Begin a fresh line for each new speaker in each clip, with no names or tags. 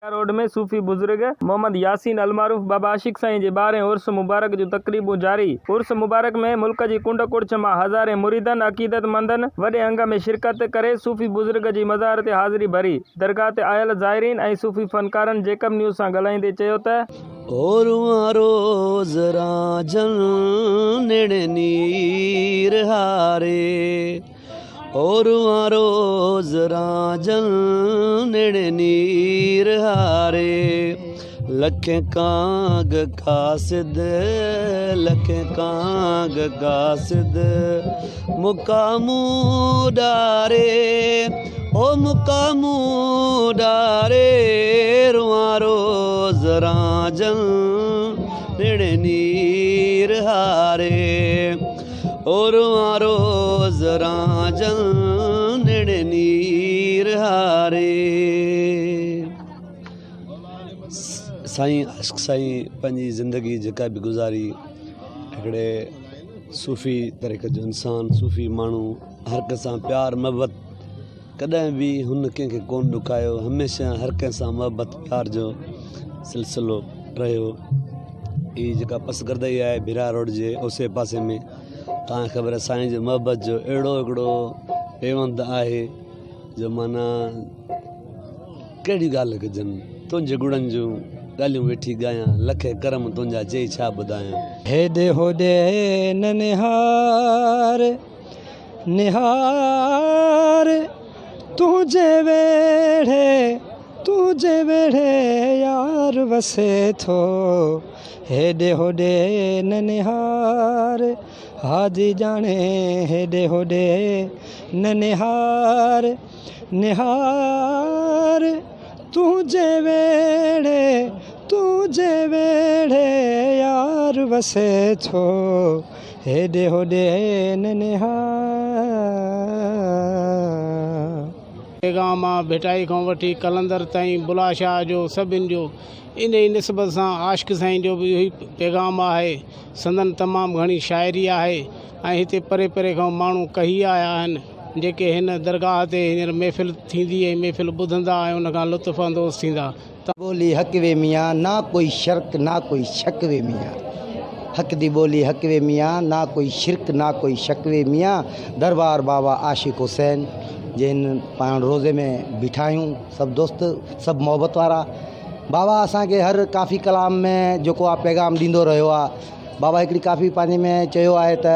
Road में सूफी बुजुर्ग मोहम्मद यासीन अलमारूफ बाबा आशिक साईं जे 12हें उर्स मुबारक जो तकरीबूं जारी। उर्स मुबारक में मुल्क जी कुंड कुड़च मां हज़ारें मुरीदन अक़ीदतमंदन वॾे अंग में शिरकत करे सूफी बुजुर्ग जी मज़ार ते हाज़िरी भरी। दरगाह ते आयल ज़ाइरीन ऐं सूफी फनकारनि जेकब न्यूज़ सां ॻाल्हाईंदे चयो त
रोज़ राजन नेड़े नीर हारे और रोज़ राजन नेड़े नीर हारे लखे काग कासिद लखे काग कासिद मुकामू डारे ओ मुकामू डारे रोज़ राजन नेड़े नीर हारे और रोज़ राजन नेड़े नीर हारे। साईं आशिक साईं पंहिंजी ज़िंदगी जेका बि गुज़ारी हिकिड़े सूफ़ी तरीक़े जो इंसान सूफ़ी माण्हू हर कंहिं सां प्यार मोहबत कॾहिं बि हुन कंहिंखे कोन ॾुकायो। हमेशह हर कंहिं सां मोहबत प्यार जो सिलसिलो रहियो। ही जेका पसगरदई आहे भिरा रोड जे ओसे पासे में तव्हांखे ख़बर आहे साईं जे मोहबत जो अहिड़ो हिकिड़ो पेवंद आहे जो माना कहिड़ी ॻाल्हि कजनि तुंहिंजे गुणनि जूं ॻाल्हियूं वेठी ॻायां लखे करम तुंहिंजा चई छा ॿुधायां।
हेॾे होॾे न निहार निहार तुंहिंजे वेड़े यार वसे थो हेॾे होॾे न निहार हाजी जाने हेॾे होॾे न निहार निहार तुंहिंजे वेड़े यार वसे थो हेॾे होॾे न निहार।
पैगाम भेटाई खां वठी कलंदर ताईं बुलाशाह जो सभिनि जो इन ई निस्बत सां आशिक साईं जो बि इहो पैगाम आहे। संदन तमामु घणी शाइरी आहे ऐं हिते परे परे खां माण्हू कही आया आहिनि जेके हिन दरगाह ते हींअर महफ़िल थींदी ऐं महफ़िल ॿुधंदा ऐं उनखां लुत्फ़ अंदोज़ थींदा।
बोली हक वे मियाँ ना कोई शर्क ना कोई शक वे मियाँ हक दी बोली हक वे मियाँ ना कोई शिरक ना कोई शक वे मियाँ दरबार बाबा आशिक हुसैन जिन पाण रोज़े में बीठा आहियूं सभु दोस्त सभु मोहबत वारा। बाबा असांखे हर काफ़ी कलाम में जेको आहे पैगाम ॾींदो रहियो आहे। बाबा हिकिड़ी काफ़ी पंहिंजे में चयो आहे त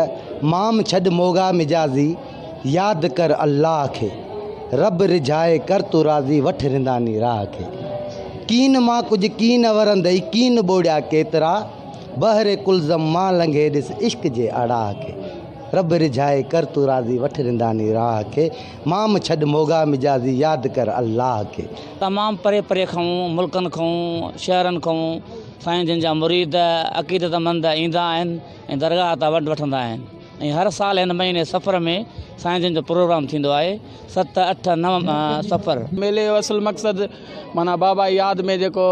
माम छॾ मोगा मिजाज़ी यादि कर अल्लाह खे रब रिझाए कर तू राज़ी वठ रिंदानी राह खे कीन मां कुझु कीन वरंदई कीन ॿोड़िया केतिरा बहरे कुलज़म मां लंघे ॾिस इश्क जे अड़ाह खे रब रिझाए कर तू राज़ी वठ रिंदानी राह खे माम छॾ मोगा मिजाज़ी यादि कर अल्लाह खे।
तमामु परे परे खां मुल्कनि खां शहरनि खां साईं जिन जा मुरीद अक़ीदतमंद ईंदा आहिनि ऐं दरगाह तां वठंदा आहिनि ऐं हर साल हिन महीने सफ़र में साईं जिन जो प्रोग्राम थींदो आहे 7, 8, 9 सफ़र।
मेले जो असुलु मक़सदु माना बाबा यादि में जेको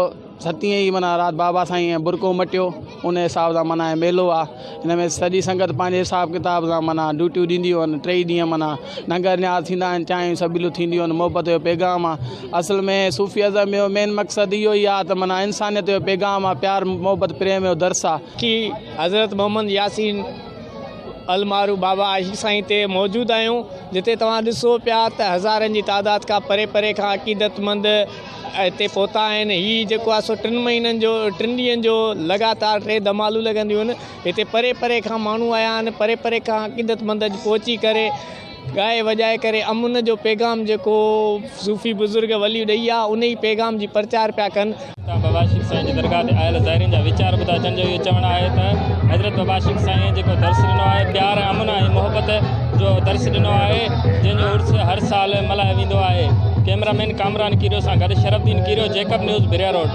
7 ई माना राति बाबा साईं बुरको मटियो उन हिसाब सां माना मेलो आहे। हिन में सॼी संगत पंहिंजे हिसाब किताब सां माना ड्यूटियूं ॾींदियूं आहिनि। 3 ॾींहं माना लंगर न्यास थींदा आहिनि चांहियूं सभीलूं थींदियूं आहिनि मोहबत जो पैगाम आहे। असल में सूफ़ीअज़म जो मेन मक़सदु इहो ई आहे त माना इंसानियत जो पैगाम आहे प्यार मोहबत प्रेम जो दर्स आहे
कि हज़रत मोहम्मद यासीन अलमारूफ बाबा आशिक साईं ते मौजूदु आहियूं जिते तव्हां ॾिसो पिया त हज़ारनि जी तादाद खां परे परे खां अक़ीदतमंद हिते पहुता आहिनि। हीउ जेको आहे सो 3 महीननि जो 3 ॾींहंनि जो लगातार 3 धमालूं लॻंदियूं आहिनि। हिते परे परे खां माण्हू आया आहिनि परे परे खां अक़ीदतमंद पहुची करे ॻाए वॼाए करे अमुन जो पैगाम जेको सूफ़ी बुज़ुर्ग वली ॾेई आहे उन ई पैगाम जी प्रचार पिया कनि। बाबा आशिक साईं जी दरगाह ते आयल ज़ाइरीन जा वीचार ॿुधा जंहिंजो इहो चवणु आहे त हज़रत बाबा आशिक साईं जेको दर्स ॾिनो आहे प्यार अमुन ऐं मोहबत जो दर्स ॾिनो आहे जंहिंजो उर्स हर साल मल्हायो वेंदो आहे। कैमरामैन कामरान कीरो सां गॾु शरफदीन कीरो जेकब न्यूज़ भिरिया रोड।